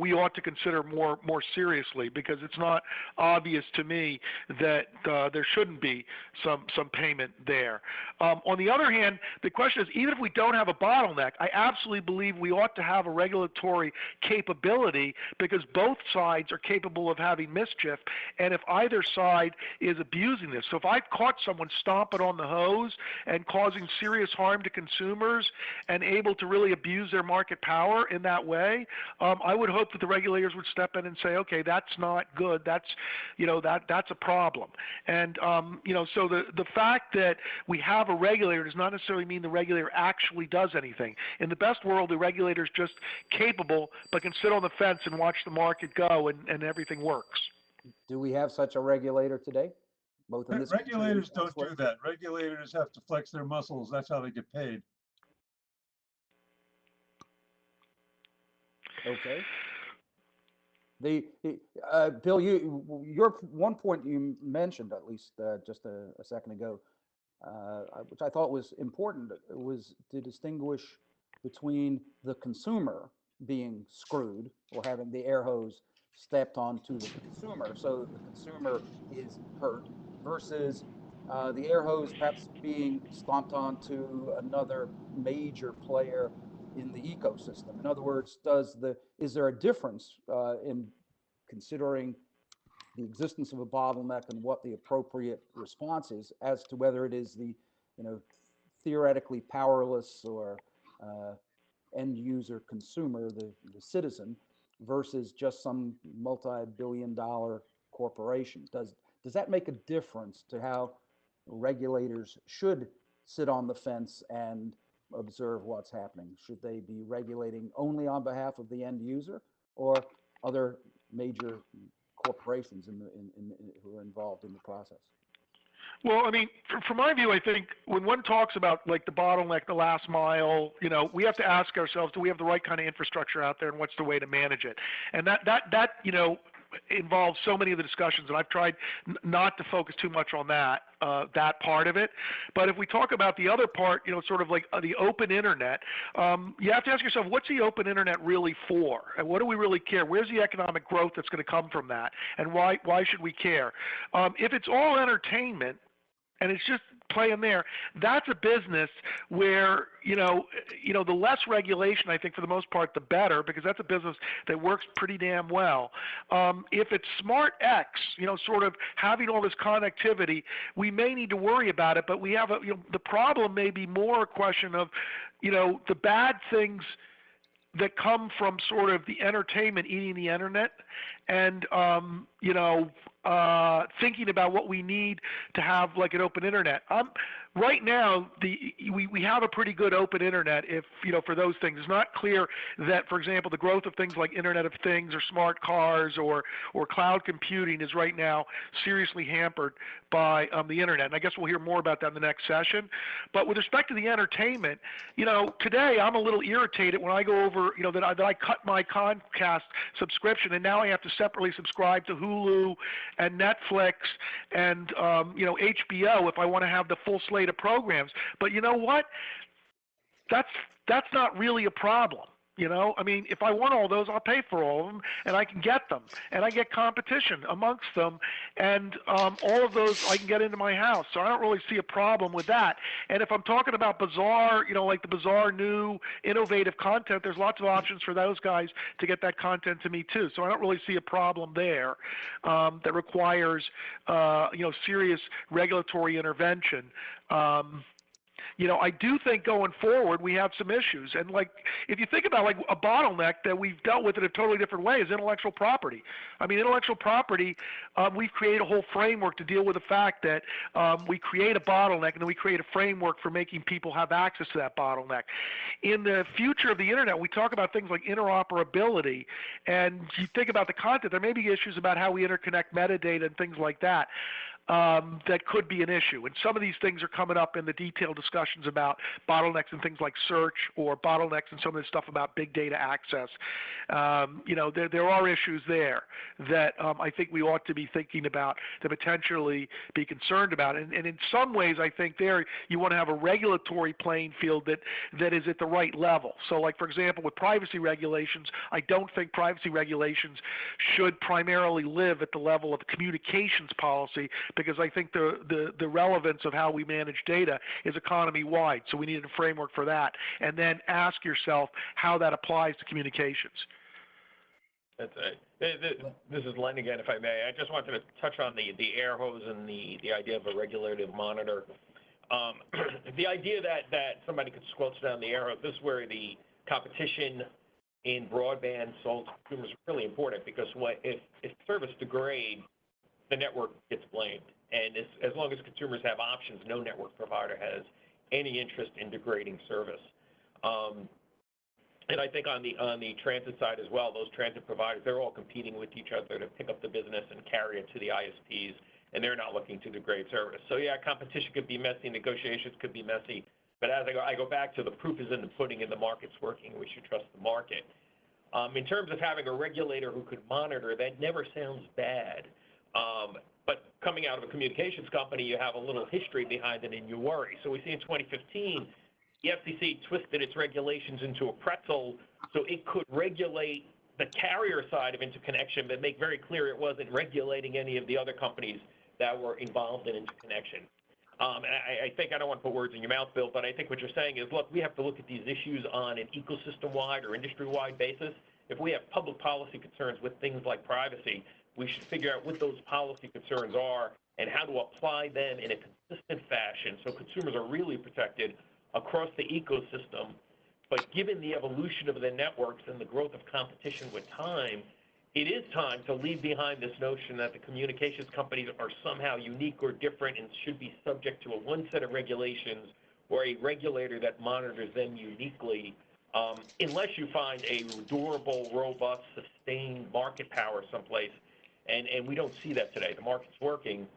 we ought to consider more seriously, because it's not obvious to me that there shouldn't be some payment there. On the other hand, the question is, even if we don't have a bottleneck, I absolutely believe we ought to have a regulatory capability, because both sides are capable of having mischief, and if either side is abusing this. So if I caught someone stomping stomping on the hose and causing serious harm to consumers and able to really abuse their market power in that way, I would hope that the regulators would step in and say, okay, that's not good. That's, that's a problem. And, so the fact that we have a regulator does not necessarily mean the regulator actually does anything. In the best world, the regulator is just capable, but can sit on the fence and watch the market go, and everything works. Do we have such a regulator today, both in this country and Regulators don't elsewhere? do that. Regulators have to flex their muscles. That's how they get paid. Okay. Bill, your one point you mentioned, at least just a second ago, which I thought was important, was to distinguish between the consumer being screwed or having the air hose stepped onto the consumer, so that the consumer is hurt, versus the air hose perhaps being stomped onto another major player in the ecosystem. In other words, is there a difference in considering the existence of a bottleneck and what the appropriate response is as to whether it is the theoretically powerless or end user consumer, the citizen, versus just some multi-billion-dollar corporation? Does that make a difference to how regulators should sit on the fence and observe what's happening? Should they be regulating only on behalf of the end user, or other major corporations who are involved in the process? Well, I mean, from my view, I think when one talks about like the bottleneck, the last mile, we have to ask ourselves, do we have the right kind of infrastructure out there, and what's the way to manage it? And that involves so many of the discussions, and I've tried not to focus too much on that part of it. But if we talk about the other part, sort of like the open internet, you have to ask yourself, what's the open internet really for? And what do we really care? Where's the economic growth that's going to come from that? And why should we care? If it's all entertainment, and it's just playing there, that's a business where, the less regulation, I think, for the most part, the better, because that's a business that works pretty damn well. If it's smart X, sort of having all this connectivity, we may need to worry about it, but we have the problem may be more a question of, the bad things that come from sort of the entertainment eating the internet, and thinking about what we need to have like an open internet. Right now, we have a pretty good open internet if, for those things. It's not clear that, for example, the growth of things like Internet of Things or smart cars or cloud computing is right now seriously hampered by the internet. And I guess we'll hear more about that in the next session. But with respect to the entertainment, today I'm a little irritated when I go over, that I cut my Comcast subscription, and now I have to separately subscribe to Hulu and Netflix and HBO if I want to have the full slate of programs. But you know what? That's not really a problem. I mean, if I want all those, I'll pay for all of them, and I can get them, and I get competition amongst them, and all of those I can get into my house. So I don't really see a problem with that. And if I'm talking about bizarre, like the bizarre, new, innovative content, there's lots of options for those guys to get that content to me too. So I don't really see a problem there that requires, serious regulatory intervention. I do think going forward we have some issues, and like if you think about like a bottleneck that we've dealt with in a totally different way is intellectual property. I mean, intellectual property, we've created a whole framework to deal with the fact that we create a bottleneck, and then we create a framework for making people have access to that bottleneck. In the future of the internet, we talk about things like interoperability, and you think about the content, there may be issues about how we interconnect metadata and things like that. That could be an issue. And some of these things are coming up in the detailed discussions about bottlenecks and things like search, or bottlenecks and some of the stuff about big data access. There are issues there that I think we ought to be thinking about, to potentially be concerned about. And in some ways, I think there you want to have a regulatory playing field that is at the right level. So like, for example, with privacy regulations, I don't think privacy regulations should primarily live at the level of communications policy, because I think the relevance of how we manage data is economy-wide. So we need a framework for that. And then ask yourself how that applies to communications. That's right. This is Len again, if I may. I just wanted to touch on the air hose and the idea of a regulated monitor. The idea that somebody could squelch down the arrow, this is where the competition in broadband sold to consumers is really important, because if service degrades, the network gets blamed. And as long as consumers have options, no network provider has any interest in degrading service. And I think on the transit side as well, those transit providers, they're all competing with each other to pick up the business and carry it to the ISPs, and they're not looking to degrade service. So yeah, competition could be messy, negotiations could be messy, but as I go back to the proof is in the pudding and the market's working, we should trust the market. In terms of having a regulator who could monitor, that never sounds bad. But coming out of a communications company, you have a little history behind it and you worry. So we see in 2015, the FCC twisted its regulations into a pretzel so it could regulate the carrier side of interconnection, but make very clear it wasn't regulating any of the other companies that were involved in interconnection. And I think, I don't want to put words in your mouth, Bill, but I think what you're saying is, look, we have to look at these issues on an ecosystem-wide or industry-wide basis. If we have public policy concerns with things like privacy, we should figure out what those policy concerns are and how to apply them in a consistent fashion so consumers are really protected across the ecosystem. But given the evolution of the networks and the growth of competition with time, it is time to leave behind this notion that the communications companies are somehow unique or different and should be subject to one set of regulations or a regulator that monitors them uniquely, unless you find a durable, robust, sustained market power someplace. And we don't see that today. The market's working.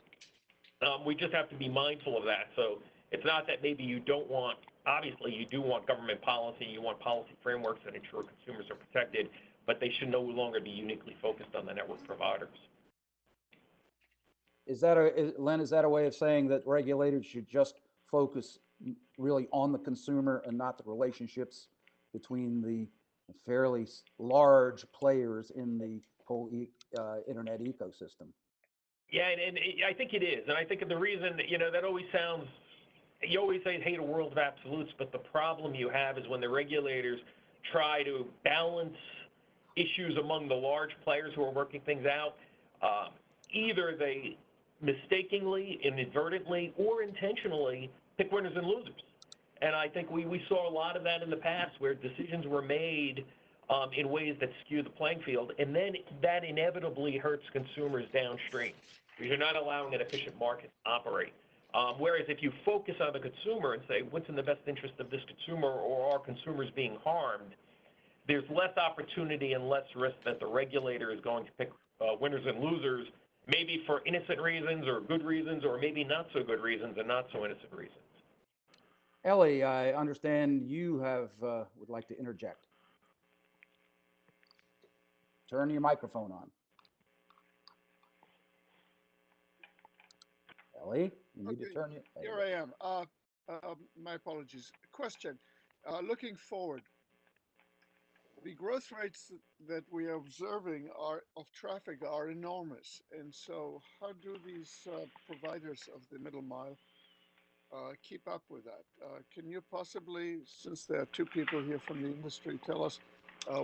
We just have to be mindful of that. So it's not that maybe you don't want, obviously you do want government policy, you want policy frameworks that ensure consumers are protected, but they should no longer be uniquely focused on the network providers. Len, is that a way of saying that regulators should just focus really on the consumer and not the relationships between the fairly large players in the whole internet ecosystem? Yeah, and I think it is. And I think the reason, that always sounds, you always say hate a world of absolutes, but the problem you have is when the regulators try to balance issues among the large players who are working things out, either they mistakenly, inadvertently, or intentionally pick winners and losers. And I think we saw a lot of that in the past where decisions were made in ways that skew the playing field, and then that inevitably hurts consumers downstream because you're not allowing an efficient market to operate. Whereas if you focus on the consumer and say, what's in the best interest of this consumer, or are consumers being harmed, there's less opportunity and less risk that the regulator is going to pick winners and losers, maybe for innocent reasons or good reasons, or maybe not so good reasons and not so innocent reasons. Ellie, I understand you would like to interject. Turn your microphone on. Ellie, you need to turn it. Here I am. My apologies. Question. Looking forward, the growth rates that we are observing of traffic are enormous. And so how do these providers of the middle mile keep up with that? Can you possibly, since there are two people here from the industry, tell us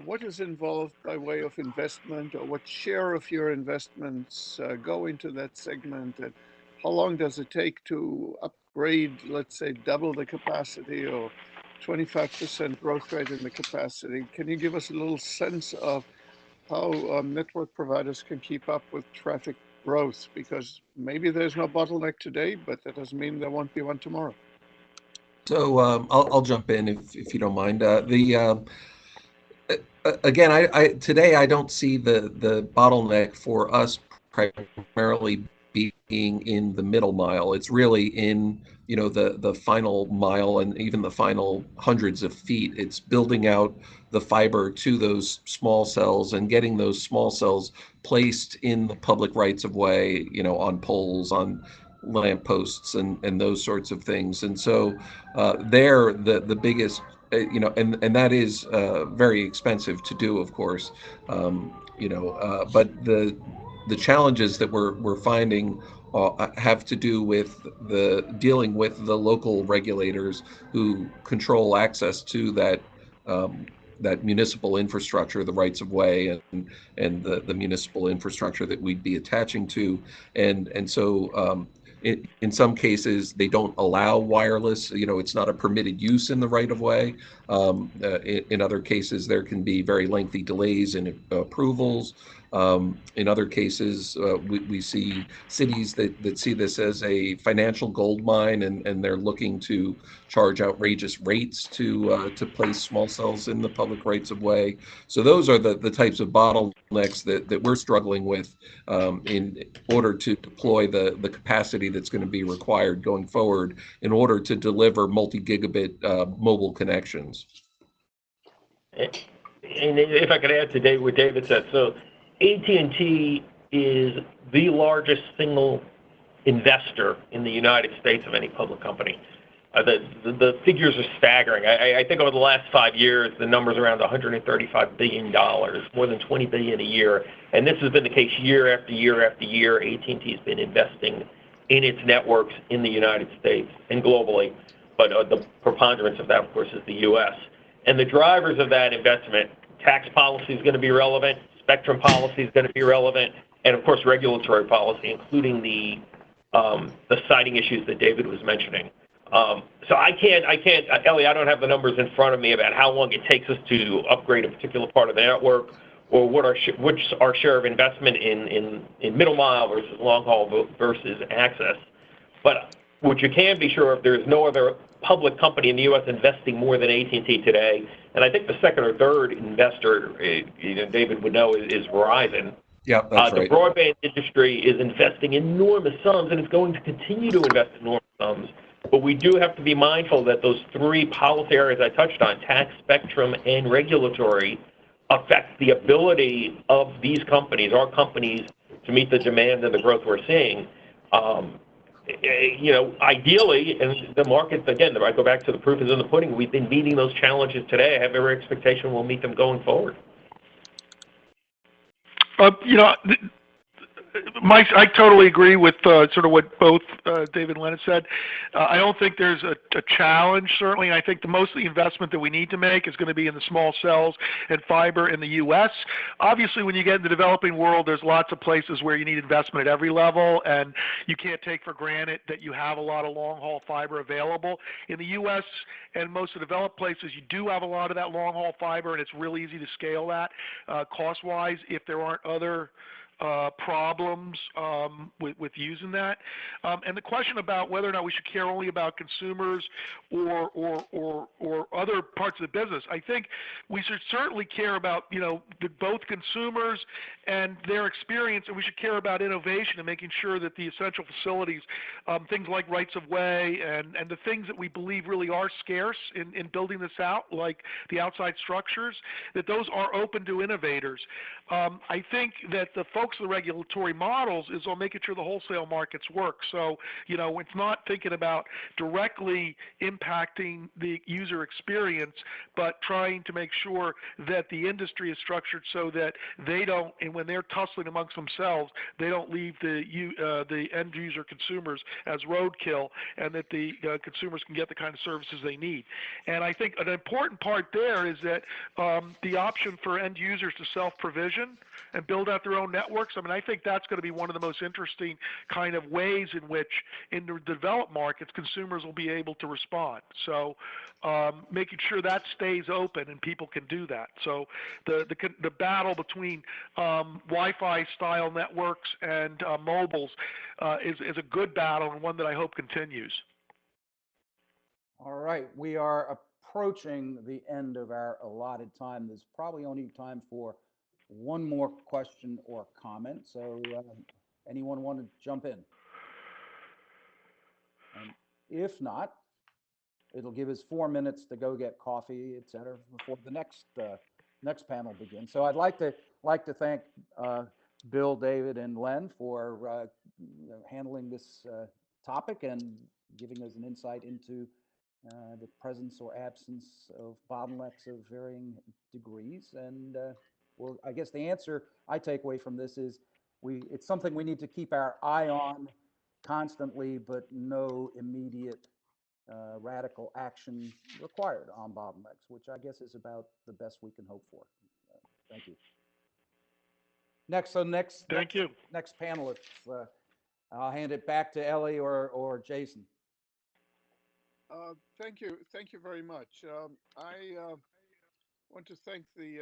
what is involved by way of investment, or what share of your investments go into that segment, and how long does it take to upgrade, let's say, double the capacity or 25% growth rate in the capacity? Can you give us a little sense of how network providers can keep up with traffic growth? Because maybe there's no bottleneck today, but that doesn't mean there won't be one tomorrow. So I'll jump in if you don't mind. Again, today I don't see the bottleneck for us primarily being in the middle mile. It's really in the final mile and even the final hundreds of feet. It's building out the fiber to those small cells and getting those small cells placed in the public rights of way, on poles, on lampposts, and those sorts of things. And so they're the biggest, and that is very expensive to do, of course, but the challenges that we're finding have to do with dealing with the local regulators who control access to that municipal infrastructure, the rights of way, and the municipal infrastructure that we'd be attaching to, and so in some cases, they don't allow wireless. It's not a permitted use in the right of way. In other cases, there can be very lengthy delays in approvals. In other cases, we see cities that see this as a financial gold mine, and they're looking to charge outrageous rates to place small cells in the public rights of way. So those are the types of bottlenecks that we're struggling with in order to deploy the capacity that's going to be required going forward in order to deliver multi-gigabit mobile connections. And if I could add to what David said, so AT&T is the largest single investor in the United States of any public company. The figures are staggering. I think over the last 5 years, the number's around $135 billion, more than $20 billion a year. And this has been the case year after year after year. AT&T has been investing in its networks in the United States and globally. But the preponderance of that, of course, is the U.S. And the drivers of that investment, tax policy is going to be relevant, spectrum policy is going to be relevant, and of course, regulatory policy, including the siting issues that David was mentioning. So I can't, Ellie, I don't have the numbers in front of me about how long it takes us to upgrade a particular part of the network, or what's our share of investment in middle mile versus long haul versus access. But what you can be sure of, there's no other public company in the U.S. investing more than AT&T today. And I think the second or third investor, David would know, is Verizon. Yeah, that's right. The broadband industry is investing enormous sums, and it's going to continue to invest enormous sums. But we do have to be mindful that those three policy areas I touched on, tax, spectrum, and regulatory, affect the ability of these companies, our companies, to meet the demand and the growth we're seeing. Ideally, and the market, again, I go back to the proof is in the pudding, we've been meeting those challenges today. I have every expectation we'll meet them going forward. Mike, I totally agree with sort of what both David and Len said. I don't think there's a challenge, certainly. I think most of the investment that we need to make is going to be in the small cells and fiber in the U.S. Obviously, when you get in the developing world, there's lots of places where you need investment at every level, and you can't take for granted that you have a lot of long-haul fiber available. In the U.S. and most of the developed places, you do have a lot of that long-haul fiber, and it's really easy to scale that cost-wise if there aren't other problems with using that. And the question about whether or not we should care only about consumers or other parts of the business, I think we should certainly care about both consumers and their experience, and we should care about innovation and making sure that the essential facilities, things like rights of way and the things that we believe really are scarce in building this out, like the outside structures, that those are open to innovators. I think that the focus of the regulatory models is on making sure the wholesale markets work. So, it's not thinking about directly impacting the user experience, but trying to make sure that the industry is structured so that they don't, and when they're tussling amongst themselves, they don't leave the end user consumers as roadkill, and that the consumers can get the kind of services they need. And I think an important part there is that the option for end users to self-provision and build out their own networks. I mean, I think that's going to be one of the most interesting kind of ways in which, in the developed markets, consumers will be able to respond. So, making sure that stays open and people can do that. So, the battle between Wi-Fi style networks and mobiles is a good battle, and one that I hope continues. All right, we are approaching the end of our allotted time. There's probably only time for one more question or comment. So anyone want to jump in? And if not, it'll give us 4 minutes to go get coffee, et cetera, before the next panel begins. So I'd like to thank Bill, David, and Len for handling this topic and giving us an insight into the presence or absence of bottlenecks of varying degrees. And well, I guess the answer I take away from this is it's something we need to keep our eye on constantly, but no immediate radical action required on bottlenecks, which I guess is about the best we can hope for. Thank you. Next Thank you. Next panelists. I'll hand it back to Ellie or Jason. Thank you very much. I want to thank the